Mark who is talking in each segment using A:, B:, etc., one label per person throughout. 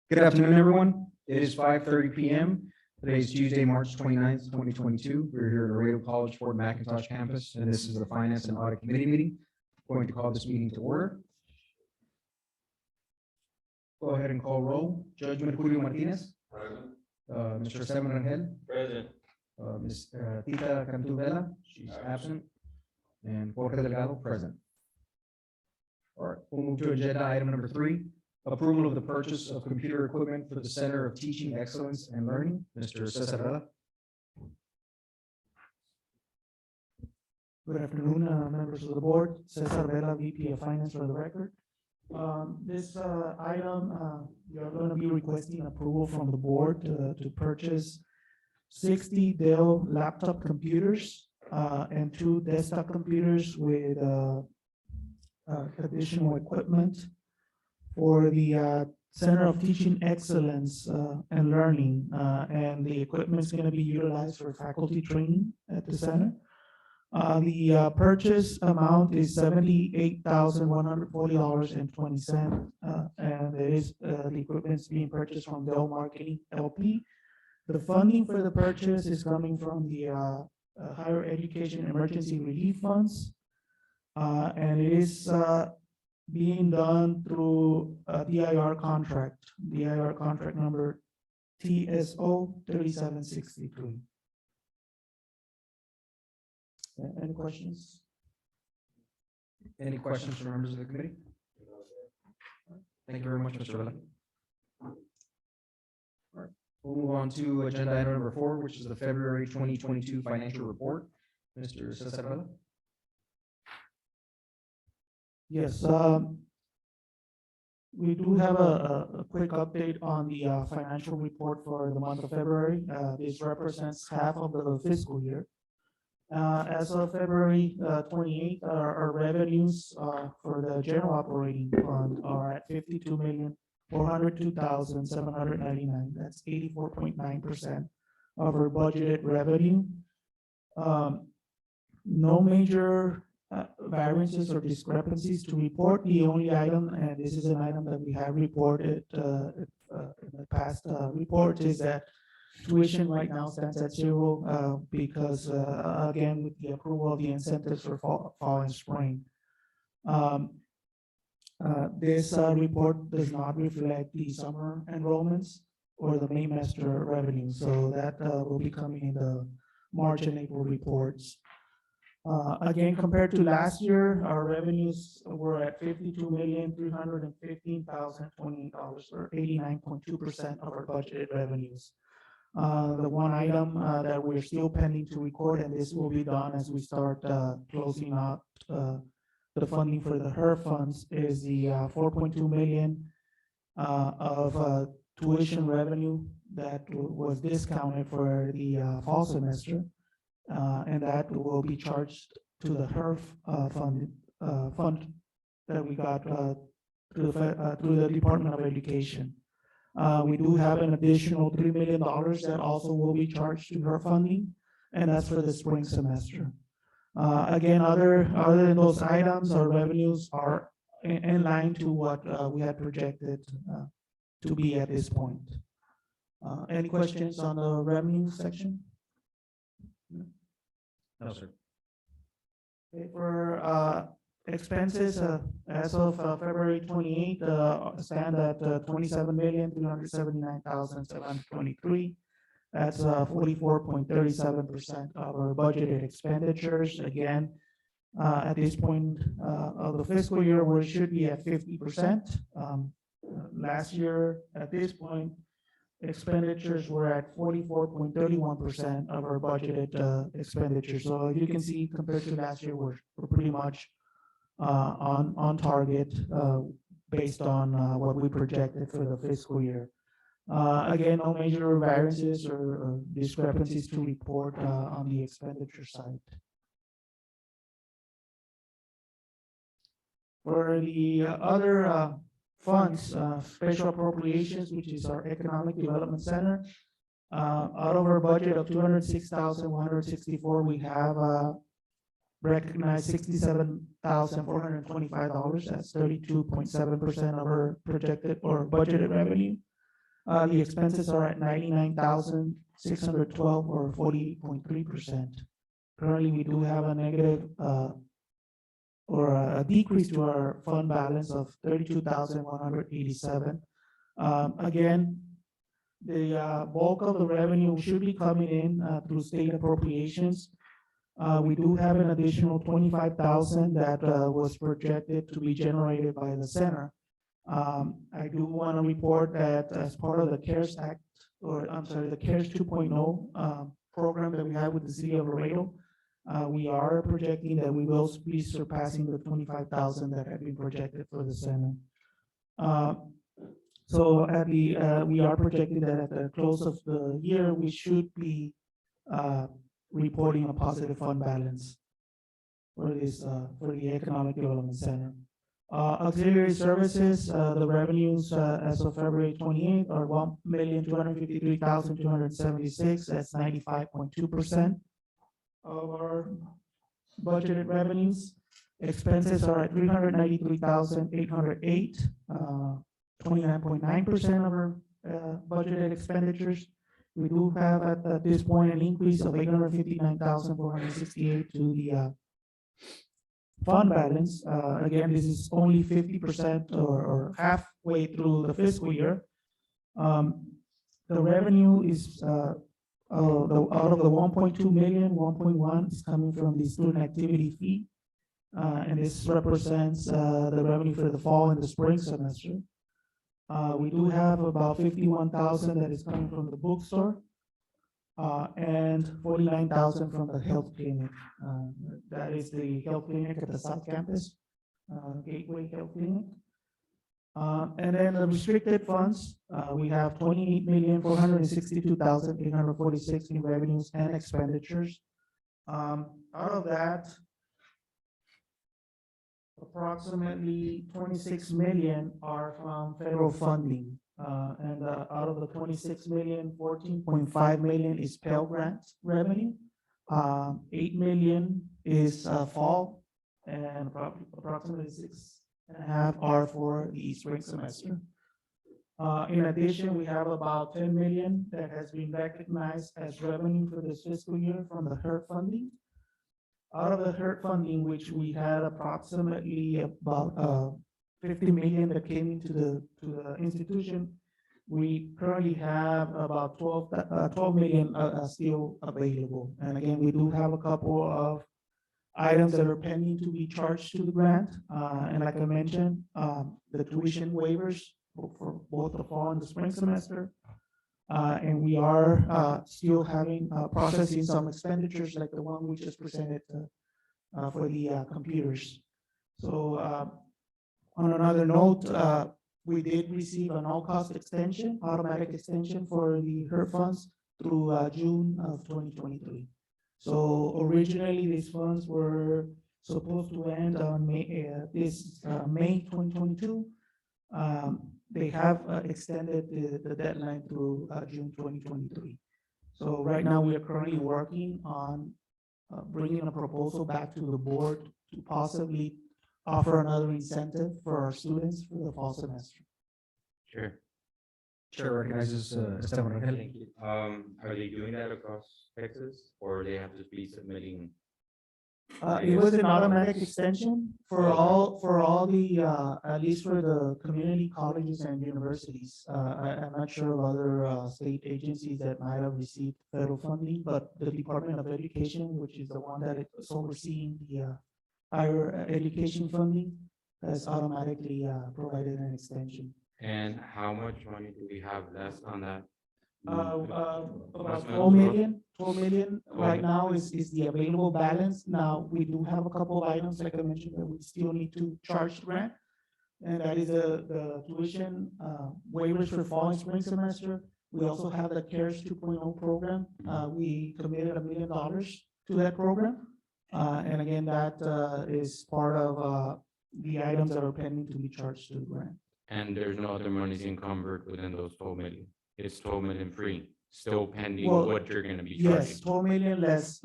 A: Good afternoon, everyone. It is 5:30 p.m. Today is Tuesday, March 29th, 2022. We're here at Laredo College Fort McIntosh campus, and this is the Finance and Audit Committee meeting. I'm going to call this meeting to order. Go ahead and call roll. Judge Mercurio Martinez.
B: Present.
A: Mr. Simon Rangel.
B: Present.
A: Ms. Tita Cantuvela, she's absent. And Jorge Delgado, present. All right, we'll move to agenda item number 3. Approval of the purchase of computer equipment for the Center of Teaching Excellence and Learning. Mr. Cesar Vela.
C: Good afternoon, members of the board. Cesar Vela, VP of Finance for the record. This item, you're going to be requesting approval from the board to purchase 60 Dell laptop computers and 2 desktop computers with additional equipment for the Center of Teaching Excellence and Learning, and the equipment is going to be utilized for faculty training at the center. The purchase amount is $78,140.20. And it is, the equipment is being purchased from Dell Marketing LP. The funding for the purchase is coming from the Higher Education Emergency Relief Funds. And it is being done through a DIR contract number TSO 3763. Any questions?
A: Any questions from members of the committee? Thank you very much, Mr. Vela. All right, we'll move on to agenda item number 4, which is the February 2022 financial report. Mr. Cesar Vela.
C: Yes, we do have a quick update on the financial report for the month of February. This represents half of the fiscal year. As of February 28th, our revenues for the general operating fund are at $52,402,799. That's 84.9% of our budgeted revenue. No major variances or discrepancies to report. The only item, and this is an item that we have reported in the past report, is that tuition right now stands at 0 because again, with the approval of the incentives for fall and spring. This report does not reflect the summer enrollments or the May semester revenue, so that will be coming in the March and April reports. Again, compared to last year, our revenues were at $52,315,028, or 89.2% of our budgeted revenues. The one item that we're still pending to record, and this will be done as we start closing out the funding for the HERF funds, is the $4.2 million of tuition revenue that was discounted for the fall semester. And that will be charged to the HERF fund that we got through the Department of Education. We do have an additional $3 million that also will be charged to HERF funding, and that's for the spring semester. Again, other than those items, our revenues are in line to what we had projected to be at this point. Any questions on the revenue section?
A: No, sir.
C: Okay, for expenses, as of February 28th, stand at $27,379,723. That's 44.37% of our budgeted expenditures. Again, at this point of the fiscal year, we should be at 50%. Last year, at this point, expenditures were at 44.31% of our budgeted expenditures. So you can see, compared to last year, we're pretty much on target based on what we projected for the fiscal year. Again, no major variances or discrepancies to report on the expenditure side. For the other funds, special appropriations, which is our Economic Development Center, out of our budget of $206,164, we have recognized $67,425. That's 32.7% of our projected or budgeted revenue. The expenses are at $99,612, or 40.3%. Currently, we do have a negative or a decrease to our fund balance of $32,187. Again, the bulk of the revenue should be coming in through state appropriations. We do have an additional $25,000 that was projected to be generated by the center. I do want to report that as part of the CARES Act, or I'm sorry, the CARES 2.0 program that we have with the city of Laredo, we are projecting that we will be surpassing the $25,000 that had been projected for the center. So at the we are projecting that at the close of the year, we should be reporting a positive fund balance for this for the Economic Development Center. Auxiliary services, the revenues as of February 28th are $1,253,276. That's 95.2% of our budgeted revenues. Expenses are at 393,808, 29.9% of our budgeted expenditures. We do have at this point an increase of 859,468 to the fund balance. Again, this is only 50% or halfway through the fiscal year. The revenue is out of the 1.2 million, 1.1 is coming from the student activity fee. And this represents the revenue for the fall and the spring semester. We do have about 51,000 that is coming from the bookstore, and 49,000 from the health clinic. That is the health clinic at the South Campus, Gateway Health Clinic. And then the restricted funds, we have 28,462,846 in revenues and expenditures. Out of that, approximately 26 million are from federal funding. And out of the 26 million, 14.5 million is Pell Grants revenue. 8 million is fall, and approximately 6.5 are for the spring semester. In addition, we have about 10 million that has been recognized as revenue for this fiscal year from the HERT funding. Out of the HERT funding, which we had approximately about 50 million that came into the institution, we currently have about 12 million still available. And again, we do have a couple of items that are pending to be charged to the grant. And like I mentioned, the tuition waivers for both the fall and the spring semester. And we are still having processing some expenditures like the one we just presented for the computers. So on another note, we did receive an all-cost extension, automatic extension for the HERT funds through June of 2023. So originally, these funds were supposed to end on May 2022. They have extended the deadline through June 2023. So right now, we are currently working on bringing a proposal back to the board to possibly offer another incentive for our students for the fall semester.
B: Sure.
A: Chair recognizes Esteban Rangel.
B: Thank you. Are they doing that across Texas, or they have to be submitting?
C: It was an automatic extension for all the, at least for the community colleges and universities. I'm not sure of other state agencies that might have received federal funding, but the Department of Education, which is the one that is overseeing the higher education funding, has automatically provided an extension.
B: And how much money do we have left on that?
C: About 12 million right now is the available balance. Now, we do have a couple of items, like I mentioned, that we still need to charge the grant. And that is the tuition waivers for fall and spring semester. We also have the CARES 2.0 program. We committed $1 million to that program. And again, that is part of the items that are pending to be charged to the grant.
B: And there's no other monies encumbered within those 12 million. It's 12 million free, still pending
C: Well,
B: what you're gonna be
C: Yes,
B: charging.
C: 12 million less,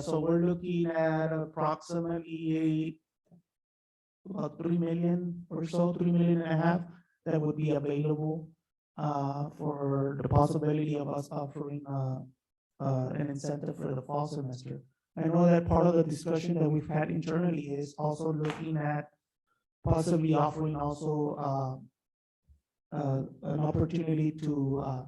C: so we're looking at approximately about 3 million or so, 3.5 million that would be available for the possibility of us offering an incentive for the fall semester. I know that part of the discussion that we've had internally is also looking at possibly offering also an opportunity to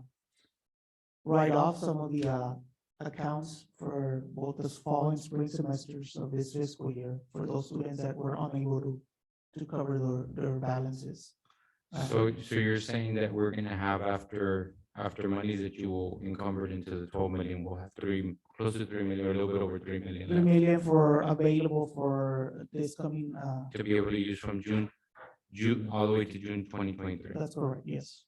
C: write off some of the accounts for both the fall and spring semesters of this fiscal year for those students that were unable to cover their balances.
B: So you're saying that we're gonna have after monies that you will encumber into the 12 million, we'll have close to 3 million, or a little bit over 3 million
C: 3
B: left
C: million for available for this coming,
B: to be able to use from June all the way to June 2023.
C: that's correct, yes.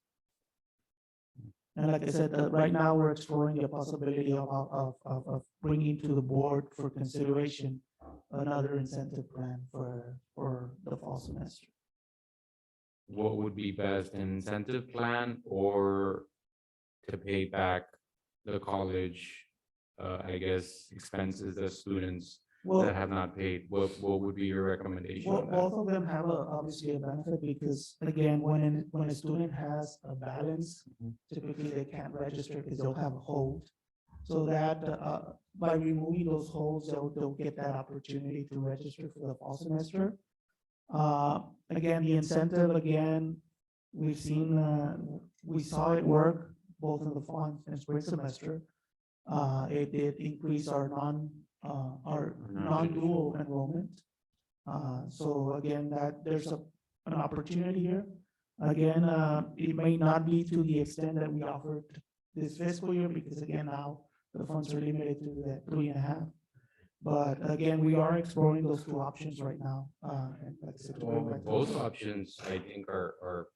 C: And like I said, right now, we're exploring the possibility of bringing to the board for consideration another incentive plan for the fall semester.
B: What would be best, an incentive plan or to pay back the college, I guess, expenses that students
C: Well,
B: that have not paid? What would be your recommendation
C: well,
B: on
C: both
B: that?
C: of them have obviously a benefit because again, when a student has a balance,
B: Mhm.
C: typically they can't register because they'll have a hold. So that, by removing those holds, they'll get that opportunity to register for the fall semester. Again, the incentive, again, we've seen, we saw it work both in the fall and spring semester. It did increase our non-dual enrollment. So again, that there's an opportunity here. Again, it may not be to the extent that we offered this fiscal year, because again, now the funds are limited to that 3.5. But again, we are exploring those two options right now. And like I said, to bring
B: Well,
C: back to
B: both
C: the-
B: options, I think, are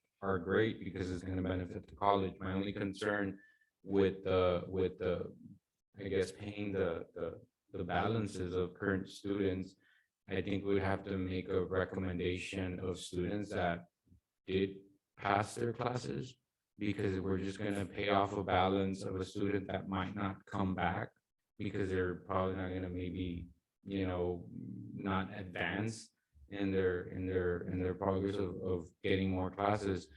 B: great because it's gonna benefit the college. My only concern with I guess, paying the balances of current students, I think we'd have to make a recommendation of students that did pass their classes, because we're just gonna pay off a balance of a student that might not come back because they're probably not gonna maybe, not advance in their progress of getting more classes.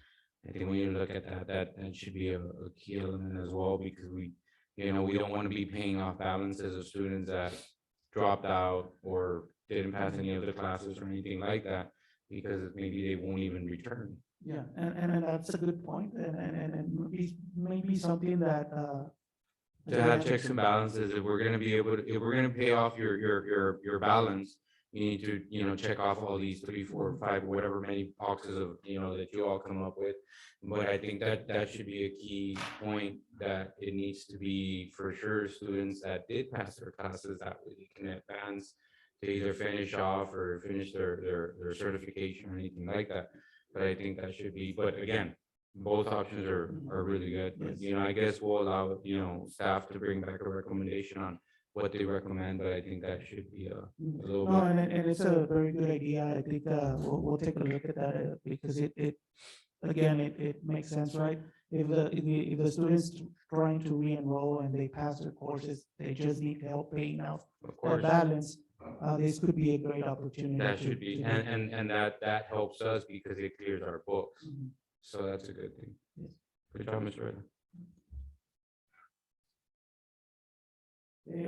B: I think when you look at that should be a key element as well, because we don't want to be paying off balances of students that dropped out or didn't pass any of the classes or anything like that, because maybe they won't even return.
C: Yeah, and that's a good point, and maybe something that,
B: To have checks and balances, if we're gonna be able to, if we're gonna pay off your balance, you need to, check off all these 3, 4, 5, whatever many boxes of, that you all come up with. But I think that should be a key point, that it needs to be for sure students that did pass their classes, that way they can advance to either finish off or finish their certification or anything like that. But I think that should be, but again, both options are really good, but, I guess we'll allow, staff to bring back a recommendation on what they recommend, but I think that should be a little
C: no,
B: bit.
C: and it's a very good idea. I think, we'll take a look at that, because again, it makes sense, right? If the student's trying to re-enroll and they pass their courses, they just need help paying out
B: Of
C: that
B: course,
C: balance. This could be a great opportunity.
B: that
C: to-
B: should be,
C: to-
B: and that helps us because it clears our books,
C: Mhm.
B: so that's a good thing.
C: Yes.
B: Good job, Mr. Reda.
C: Okay,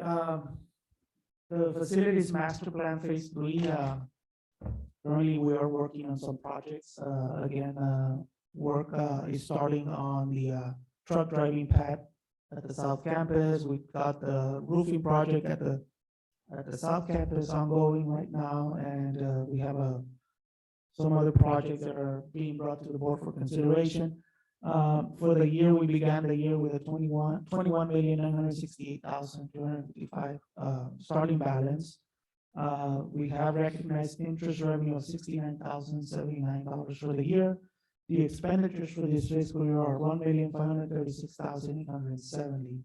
C: the facilities master plan phase 3, currently we are working on some projects. Again, work is starting on the truck driving pad at the South Campus. We've got the roofing project at the South Campus ongoing right now, and we have some other projects that are being brought to the board for consideration. For the year, we began the year with a 21,968,255 starting balance. We have recognized interest revenue of $69,079 for the year. The expenditures for this fiscal year are $1,536,870.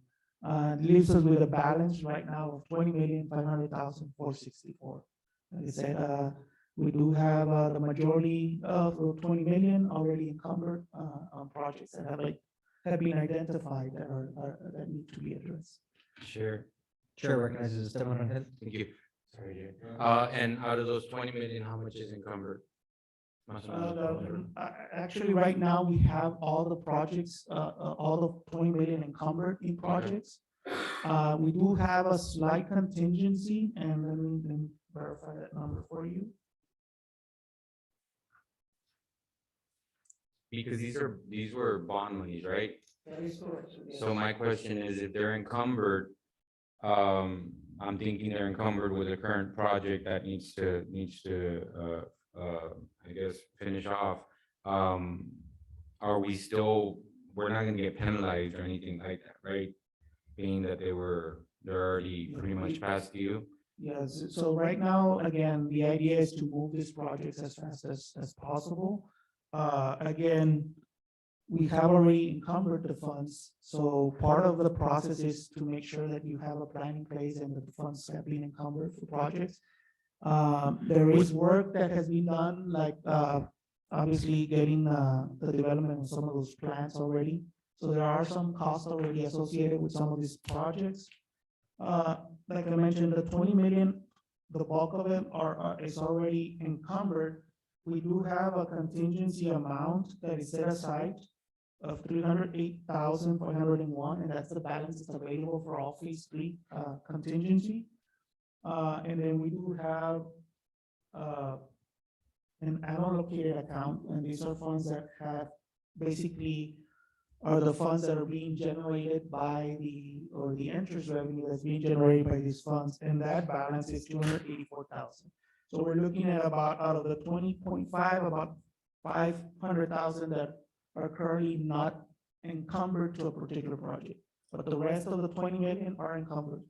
C: Leaves us with a balance right now of $20,500,464. Like I said, we do have the majority of the 20 million already encumbered on projects that have been identified that need to be addressed.
B: Sure,
A: Chair recognizes Esteban Rangel.
B: thank you. Sorry, Jay. And out of those 20 million, how much is encumbered? Más o menos.
C: Actually, right now, we have all the projects, all the 20 million encumbered in projects. We do have a slight contingency, and let me verify that number for you.
B: Because these were bond monies, right?
C: That is correct. Yes.
B: So my question is, if they're encumbered, I'm thinking they're encumbered with a current project that needs to, I guess, finish off. Are we still, we're not gonna get penalized or anything like that, right? Being that they're already pretty much past due.
C: Yes, so right now, again, the idea is to move these projects as fast as possible. Again, we have already encumbered the funds, so part of the process is to make sure that you have a plan in place and that the funds have been encumbered for projects. There is work that has been done, like, obviously getting, the development of some of those plans already. So there are some costs already associated with some of these projects. Like I mentioned, the 20 million, the bulk of it is already encumbered. We do have a contingency amount that is set aside of 308,501, and that's the balance that's available for all phase three, contingency. And then we do have, an unallocated account, and these are funds that have basically are the funds that are being generated by the interest revenue that's being generated by these funds, and that balance is 284,000. So we're looking at about, out of the 20.5, about 500,000 that are currently not encumbered to a particular project, but the rest of the 20 million are encumbered.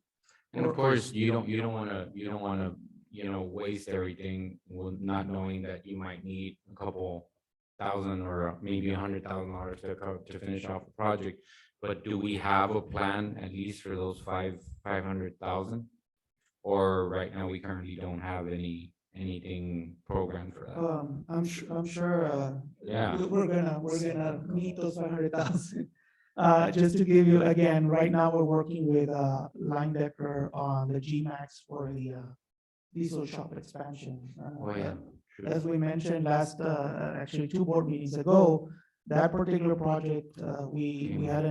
B: And of course, you don't wanna, waste everything with not knowing that you might need a couple thousand or maybe $100,000 to finish off a project. But do we have a plan at least for those 500,000? Or right now, we currently don't have anything programmed for that?
C: I'm sure,
B: Yeah,
C: we're gonna meet those 500,000. Just to give you, again, right now, we're working with, Line Decker on the GMAX for the, diesel shop expansion.
B: oh, yeah. True.
C: As we mentioned last, actually 2 board meetings ago, that particular project, we have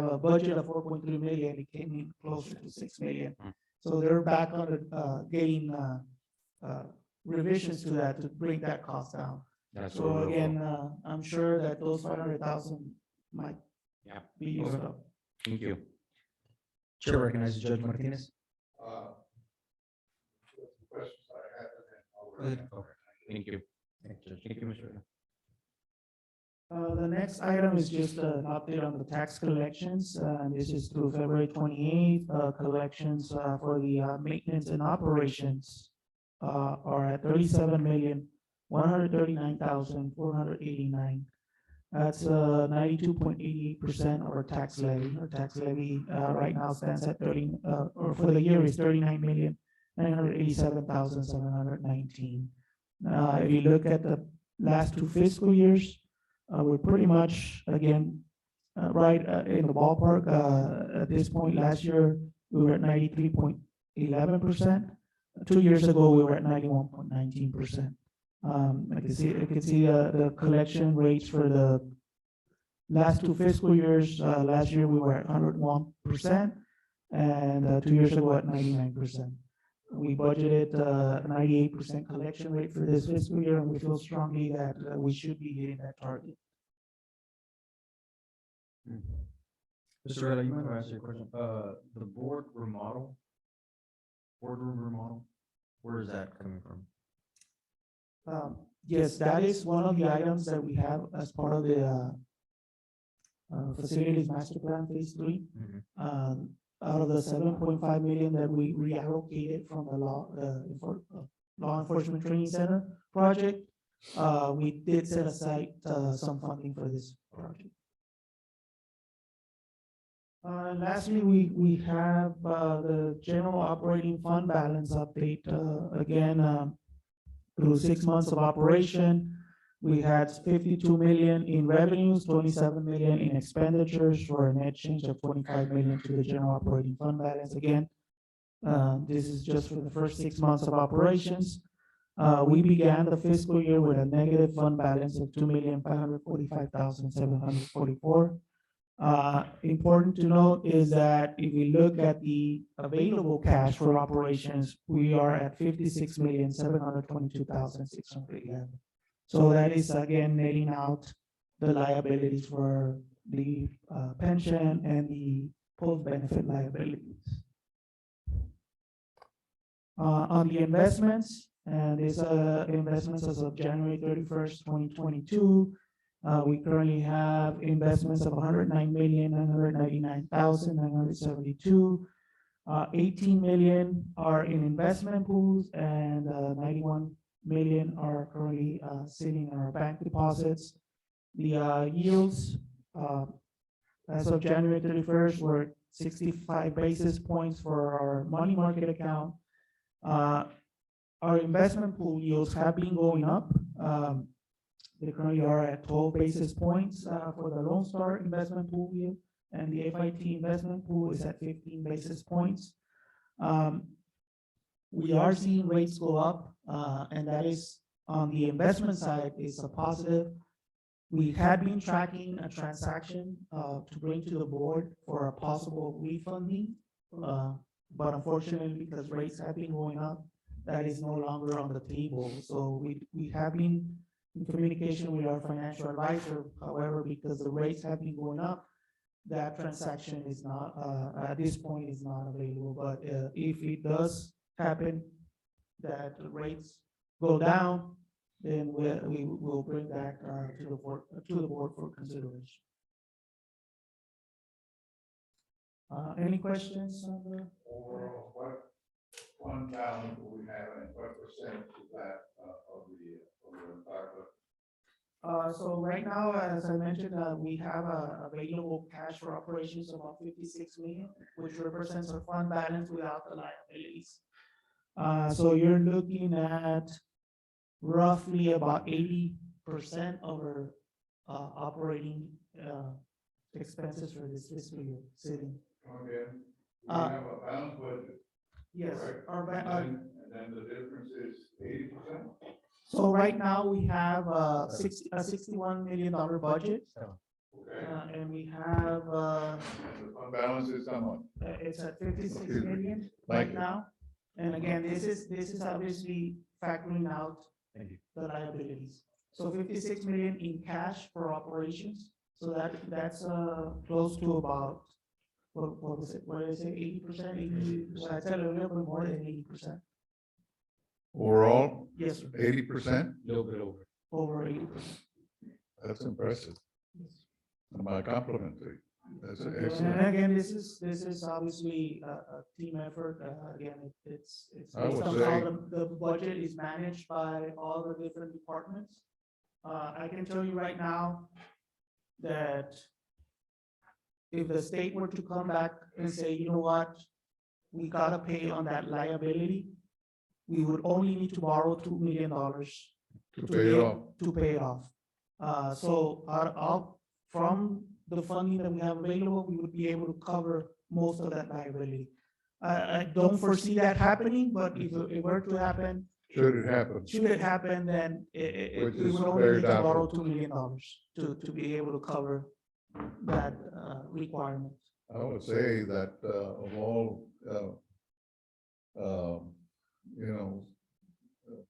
C: a budget of 4.3 million, it came in closer to 6 million. So they're back on the, getting, revisions to that to bring that cost down.
B: That's
C: So
B: what we're
C: again, I'm sure that those 500,000 might
B: Yeah.
C: be used up.
B: Thank you.
A: Chair recognizes Judge Martinez.
D: Questions I had, and then I'll.
A: Go ahead.
B: Thank you.
A: Thank you, Judge.
B: Thank you, Mr.
C: The next item is just an update on the tax collections. This is through February 28th. Collections for the maintenance and operations are at 37,139,489. That's 92.88% of our tax levy. Our tax levy right now stands at or for the year is 39,987,719. If you look at the last 2 fiscal years, we're pretty much, again, right in the ballpark. At this point, last year, we were at 93.11%. 2 years ago, we were at 91.19%. I can see the collection rates for the last 2 fiscal years. Last year, we were at 101%, and 2 years ago at 99%. We budgeted 98% collection rate for this fiscal year, and we feel strongly that we should be hitting that target.
A: Mr. Vela, you might want to answer your question. The boardroom remodel, where is that coming from?
C: Yes, that is one of the items that we have as part of the facilities master plan phase 3. Out of the 7.5 million that we reallocated from the law enforcement training center project, we did set aside some funding for this project. Lastly, we have the general operating fund balance update. Again, through 6 months of operation, we had 52 million in revenues, 27 million in expenditures, for a net change of 25 million to the general operating fund balance. Again, this is just for the first 6 months of operations. We began the fiscal year with a negative fund balance of 2,545,744. Important to note is that if we look at the available cash for operations, we are at 56,722,611. So that is again netting out the liabilities for the pension and the post-benefit liabilities. On the investments, and these investments as of January 31st, 2022, we currently have investments of 109,999,972. 18 million are in investment pools, and 91 million are currently sitting in our bank deposits. The yields as of January 31st were 65 basis points for our money market account. Our investment pool yields have been going up. They currently are at 12 basis points for the Lone Star investment pool yield, and the FIT investment pool is at 15 basis points. We are seeing rates go up, and that is, on the investment side, is a positive. We had been tracking a transaction, to bring to the board for a possible refunding. But unfortunately, because rates have been going up, that is no longer on the table. So we have been in communication with our financial advisor. However, because the rates have been going up, that transaction is not, at this point, is not available. But if it does happen, that the rates go down, then we will bring that to the board for consideration. Any questions on the?
D: Overall, what fund balance do we have and what percentage is that of the entire budget?
C: So right now, as I mentioned, we have available cash for operations of about 56 million, which represents our fund balance without the liabilities. So you're looking at roughly about 80% of our operating expenses for this fiscal year sitting.
D: Okay, we
C: Uh,
D: have a balanced budget,
C: Yes,
D: correct?
C: our,
D: And then the difference is 80%?
C: so right now we have a $61 million budget,
D: Okay,
C: and we have,
D: and the fund balance is how much?
C: it's at 56
D: Excuse me.
C: million
D: Thank
C: right
D: you.
C: now. And again, this is obviously factoring out
A: Thank you.
C: the liabilities. So 56 million in cash for operations. So that's close to about, what was it? What did I say? 80%? 80, well, I said a little bit more than 80%.
D: Overall,
C: Yes, sir.
D: 80%?
B: little bit over.
C: Over 80%.
D: That's impressive. My compliment to you. That's excellent.
C: And again, this is obviously a team effort. Again, it's
D: I would
C: based on
D: say-
C: how the budget is managed by all the different departments. I can tell you right now that if the state were to come back and say, you know what, we gotta pay on that liability, we would only need to borrow $2 million
D: To pay it off.
C: to pay it off. So from the funding that we have available, we would be able to cover most of that liability. I don't foresee that happening, but if it were to happen,
D: Should it happen?
C: then
D: Which
C: we
D: is
C: would only
D: very
C: need to borrow
D: doubtful.
C: $2 million to be able to cover that requirement.
D: I would say that of all, you know,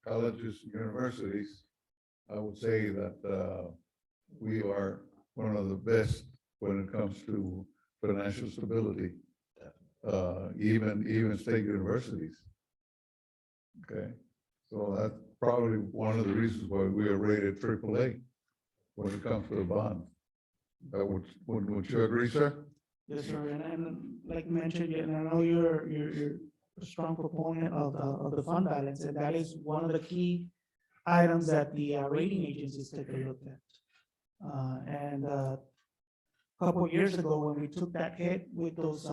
D: colleges, universities, I would say that we are one of the best when it comes to financial stability, even state universities. Okay, so that's probably one of the reasons why we are rated AAA when it comes to the bond. Would you agree, sir?
C: Yes, sir, and like mentioned, and I know you're a strong proponent of the fund balance, and that is one of the key items that the rating agencies take a look at. And a couple of years ago, when we took that hit with those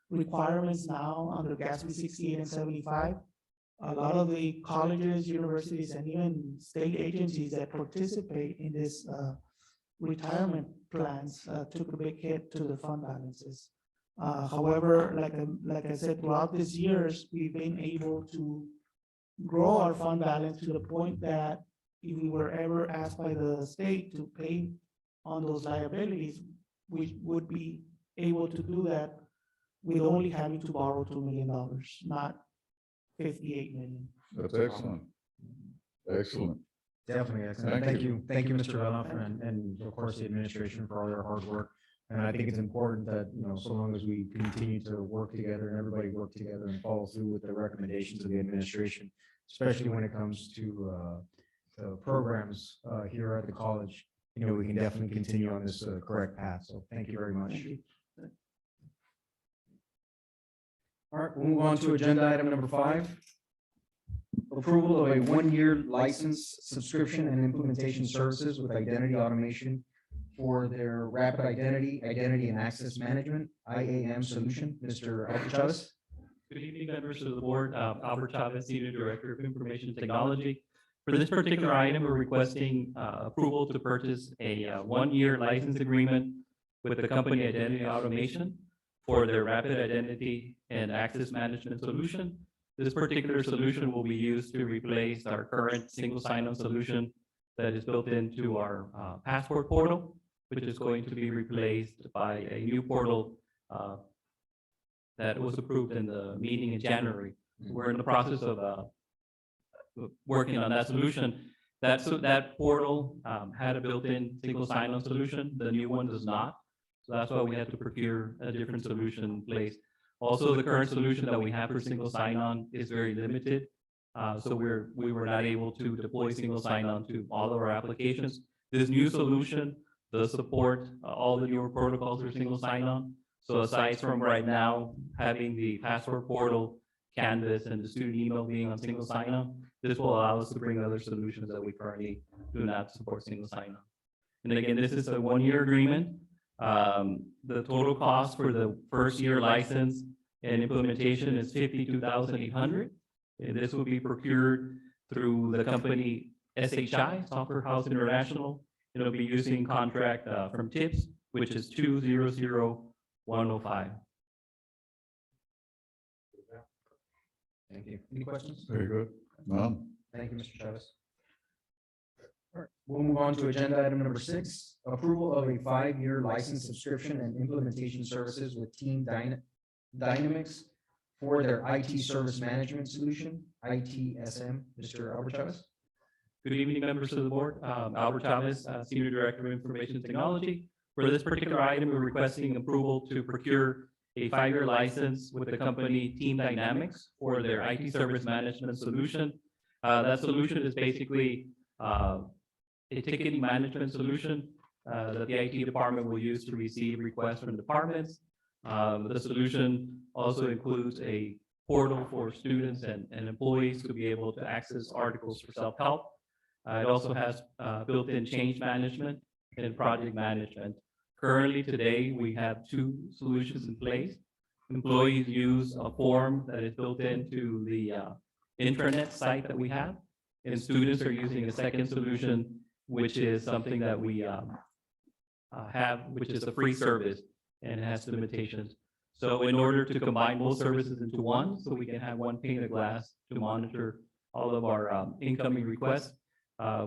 C: requirements now under GASB 68 and 75, a lot of the colleges, universities, and even state agencies that participate in this retirement plans took a big hit to the fund balances. However, like I said, throughout these years, we've been able to grow our fund balance to the point that if we were ever asked by the state to pay on those liabilities, we would be able to do that with only having to borrow $2 million, not 58 million.
D: That's excellent. Excellent.
A: Definitely, excellent.
D: Thank
A: Thank
D: you.
A: you. Thank you, Mr. Veloff, and of course, the administration for all their hard work. And I think it's important that, you know, so long as we continue to work together and everybody work together and follow through with the recommendations of the administration, especially when it comes to programs here at the college, you know, we can definitely continue on this correct path. So thank you very much.
C: Thank you.
A: All right, we'll move on to agenda item number 5. Approval of a 1-year license, subscription, and implementation services with identity automation for their rapid identity and access management, IAM solution. Mr. Albert Chavez.
E: Good evening, members of the board. Albert Chavez, Senior Director of Information Technology. For this particular item, we're requesting approval to purchase a 1-year license agreement with the company Identity Automation for their rapid identity and access management solution. This particular solution will be used to replace our current single sign-on solution that is built into our passport portal, which is going to be replaced by a new portal that was approved in the meeting in January. We're in the process of working on that solution. That portal had a built-in single sign-on solution. The new one does not. So that's why we had to procure a different solution in place. Also, the current solution that we have for single sign-on is very limited. So we were not able to deploy single sign-on to all of our applications. This new solution does support all the newer protocols for single sign-on. So aside from right now having the passport portal, Canvas, and the student email being on single sign-on, this will allow us to bring other solutions that we currently do not support single sign-on. And again, this is a one-year agreement. The total cost for the first year license and implementation is $52,800. And this will be procured through the company SHI, Software House International. It'll be using contract from TIPS, which is 200105.
A: Thank you. Any questions?
D: Very good. None.
A: Thank you, Mr. Chavez. All right, we'll move on to agenda item number 6, approval of a 5-year license subscription and implementation services with Team Dynamics for their IT service management solution, ITSM. Mr. Albert Chavez.
E: Good evening, members of the board. Albert Chavez, Senior Director of Information Technology. For this particular item, we're requesting approval to procure a 5-year license with the company Team Dynamics for their IT service management solution. That solution is basically a ticketing management solution that the IT department will use to receive requests from departments. The solution also includes a portal for students and employees to be able to access articles for self-help. It also has built-in change management and project management. Currently, today, we have 2 solutions in place. Employees use a form that is built into the intranet site that we have, and students are using a second solution, which is something that we have, which is a free service and it has limitations. So in order to combine both services into one, so we can have one pane of glass to monitor all of our incoming requests,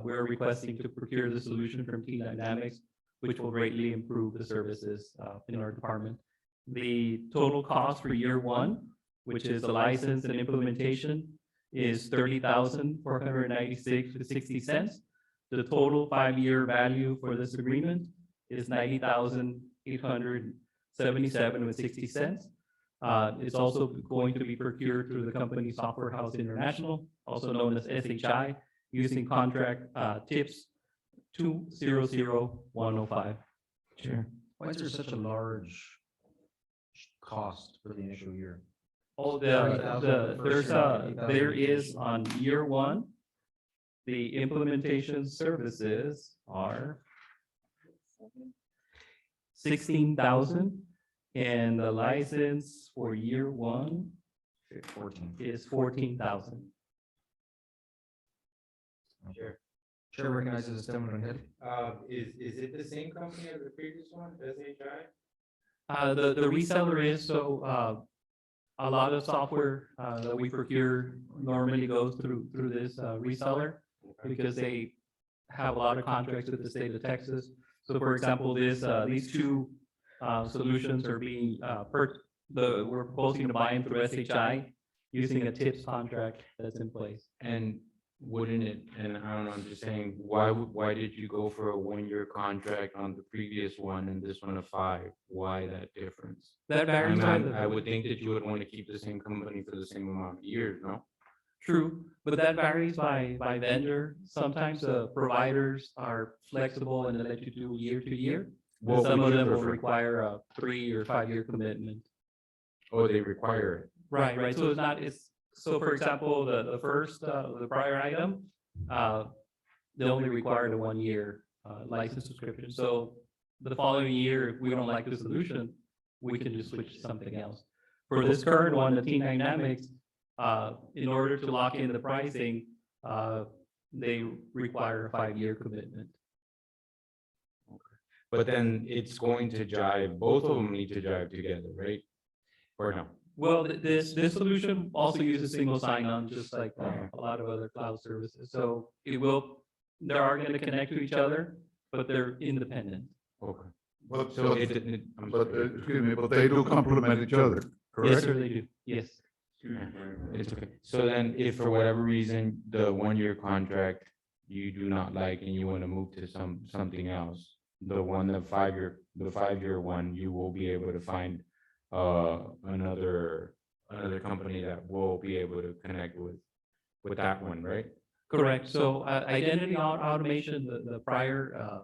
E: we're requesting to procure the solution from Team Dynamics, which will greatly improve the services in our department. The total cost for year 1, which is the license and implementation, is $30,496.60. The total 5-year value for this agreement is $90,877.60. It's also going to be procured through the company Software House International, also known as SHI, using contract TIPS 200105.
A: Chair. Why is there such a large cost for the initial year?
E: Oh,
A: $30,000
E: there is on year 1, the implementation services are 16,000, and the license for year 1 is 14,000.
B: Sure.
A: Chair recognizes the gentleman on head.
B: Is it the same company as the previous one, SHI?
E: The reseller is, so a lot of software that we procure normally goes through this reseller because they have a lot of contracts with the state of Texas. So for example, these 2 solutions are being we're proposing to buy them through SHI using a TIPS contract that's in place.
B: And wouldn't it, and I don't know, I'm just saying, why did you go for a 1-year contract on the previous one and this one a 5? Why that difference?
E: That varies by
B: I would think that you would want to keep the same company for the same amount of years, no?
E: True, but that varies by vendor. Sometimes providers are flexible and they let you do year to year.
B: What
E: Some
B: would
E: of
B: you
E: them will
B: prefer?
E: require a 3 or 5-year commitment.
B: Oh, they require it.
E: Right. So so for example, the first, the prior item, they only required a 1-year license subscription. So the following year, if we don't like the solution, we can just switch to something else. For this current one, the Team Dynamics, in order to lock in the pricing, they require a 5-year commitment.
B: But then it's going to jive, both of them need to jive together, right? Or no?
E: Well, this solution also uses single sign-on, just like a lot of other cloud services. So they are going to connect to each other, but they're independent.
B: Okay.
D: But,
B: So
D: excuse me, but they do complement each other, correct?
E: Yes, sir, they do. Yes.
B: it's okay. So then if for whatever reason, the 1-year contract you do not like and you want to move to something else, the 5-year one, you will be able to find another company that will be able to connect with that one, right?
E: Correct. So identity automation, the prior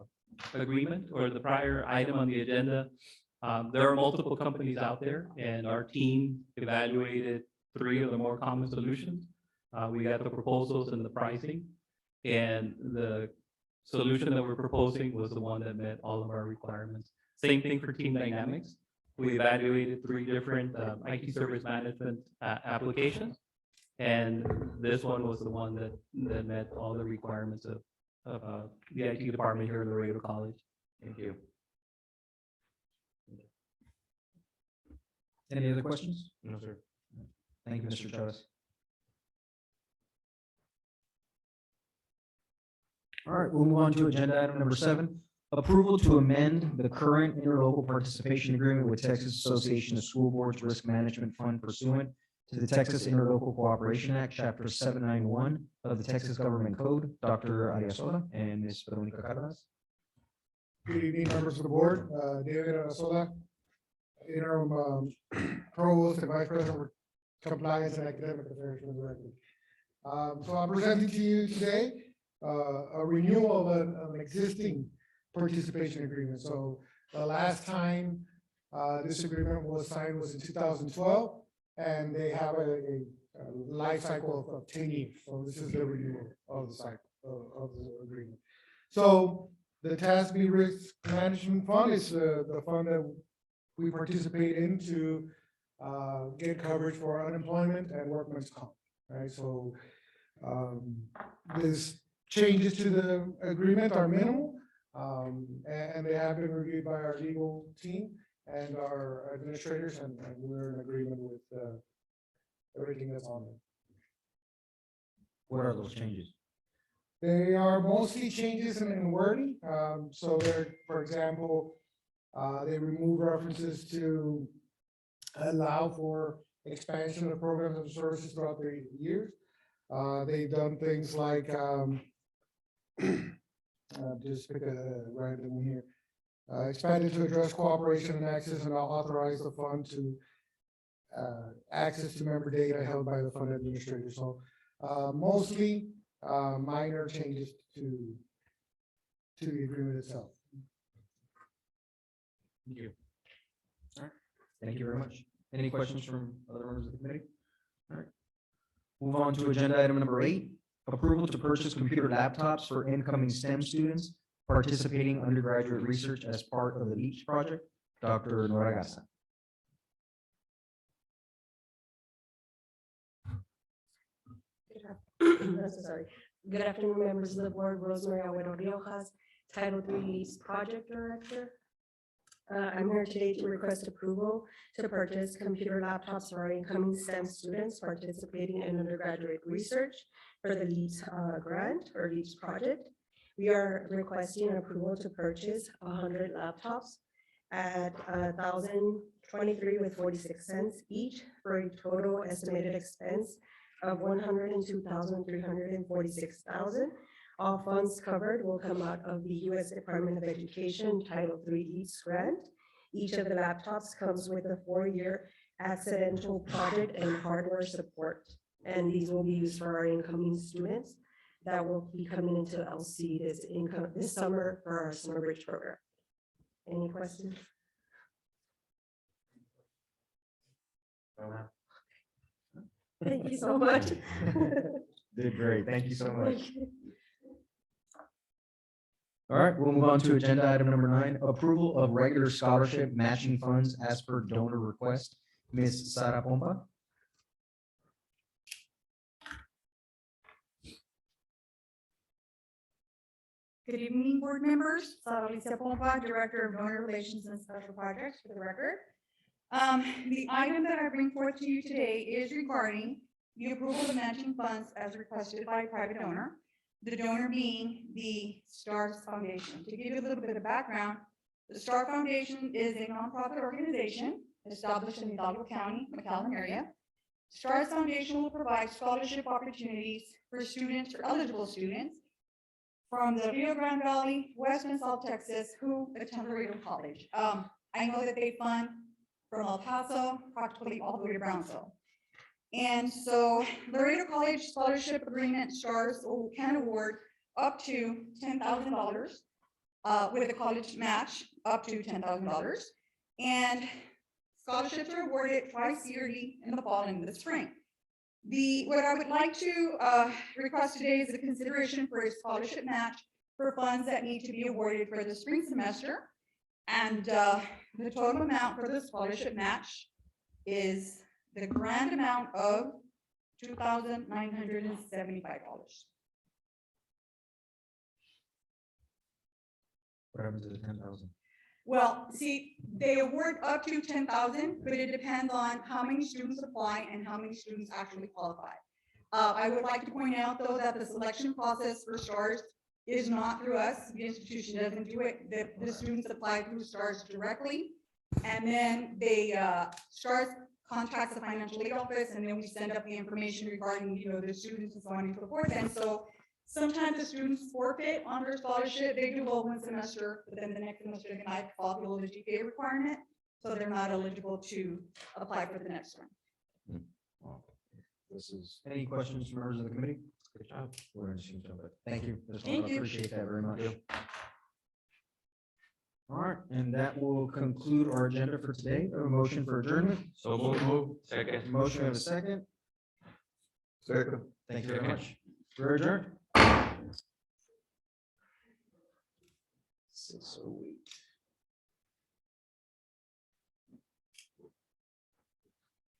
E: agreement or the prior item on the agenda, there are multiple companies out there, and our team evaluated 3 of the more common solutions. We got the proposals and the pricing, and the solution that we're proposing was the one that met all of our requirements. Same thing for Team Dynamics. We evaluated 3 different IT service management applications, and this one was the one that met all the requirements of the IT department here at Laredo College.
B: Thank you.
A: Any other questions?
B: No, sir.
A: Thank you, Mr. Chavez. All right, we'll move on to agenda item number 7, approval to amend the current interlocal participation agreement with Texas Association of School Boards Risk Management Fund pursuant to the Texas Interlocal Cooperation Act, Chapter 791 of the Texas Government Code. Dr. Ariasola and Ms. Veronica Cardenas.
F: Good evening, members of the board. David Arasola, interim provost and vice president for compliance and academic affairs for the record. So I'm presenting to you today a renewal of an existing participation agreement. So the last time this agreement was signed was in 2012, and they have a life cycle of 10 years. So this is the renewal of the cycle of the agreement. So the TASB Risk Management Fund is the fund that we participate in to get coverage for unemployment and workman's comp, right? So these changes to the agreement are minimal, and they have been reviewed by our legal team and our administrators, and we're in agreement with everything that's on there.
A: What are those changes?
F: They are mostly changes in wording. So they're, for example, they remove references to allow for expansion of programs and services throughout the years. They've done things like, just pick a random one here. Expanded to address cooperation and access, and authorize the fund to access to member data held by the fund administrator. So mostly minor changes to the agreement itself.
B: Thank you.
A: Thank you very much. Any questions from other members of the committee? All right. Move on to agenda item number 8, approval to purchase computer laptops for incoming STEM students participating undergraduate research as part of the LEAPS project. Dr. Noragasa.
G: Sorry. Good afternoon, members of the board. Rosemary Agüero Riojas, Title III LEAPS Project Director. I'm here today to request approval to purchase computer laptops for our incoming STEM students participating in undergraduate research for the LEAPS grant or LEAPS project. We are requesting approval to purchase 100 laptops at $1,023.46 each for a total estimated expense of $102,346. All funds covered will come out of the U.S. Department of Education Title III LEAPS grant. Each of the laptops comes with a 4-year accidental project and hardware support. And these will be used for our incoming students that will be coming into LC this summer for our summer bridge program. Any questions? Thank you so much.
A: Did great. Thank you so much. All right, we'll move on to agenda item number 9, approval of regular scholarship matching funds as per donor request. Ms. Sara Pompa.
H: Good evening, board members. Sara Alicia Pompa, Director of Donor Relations and Special Projects for the record. The item that I bring forth to you today is regarding the approval of matching funds as requested by a private donor. The donor being the STARS Foundation. To give you a little bit of background, the STAR Foundation is a nonprofit organization established in Hidalgo County, McAllen area. STARS Foundation will provide scholarship opportunities for students, for eligible students from the Rio Grande Valley, West and South Texas who attend Laredo College. I know that they fund from El Paso, practically all the way to Brownsville. And so Laredo College Scholarship Agreement STARS can award up to $10,000 with a college match up to $10,000. And scholarships are awarded twice yearly in the fall and in the spring. What I would like to request today is a consideration for a scholarship match for funds that need to be awarded for the spring semester. And the total amount for the scholarship match is the grand amount of $2,975.
A: What happens to the 10,000?
H: Well, see, they award up to 10,000, but it depends on how many students apply and how many students actually qualify. I would like to point out, though, that the selection process for STARS is not through us. The institution doesn't do it. The students apply through STARS directly. And then STARS contacts the financial aid office, and then we send up the information regarding, the students and so on and so forth. And so sometimes the students forfeit on their scholarship. They do well one semester, but then the next semester they might fall below the GPA requirement, so they're not eligible to apply for the next one.
A: This is, any questions from members of the committee? Good job. We're going to see each other. Thank you. Ms.
H: Thank
A: Wong, I
H: you.
A: appreciate that very much. All right, and that will conclude our agenda for today. A motion for adjournment.
B: So move. Second.
A: Motion, we have a second.
D: Second.
A: Thank you very much. We're adjourned. 6:08.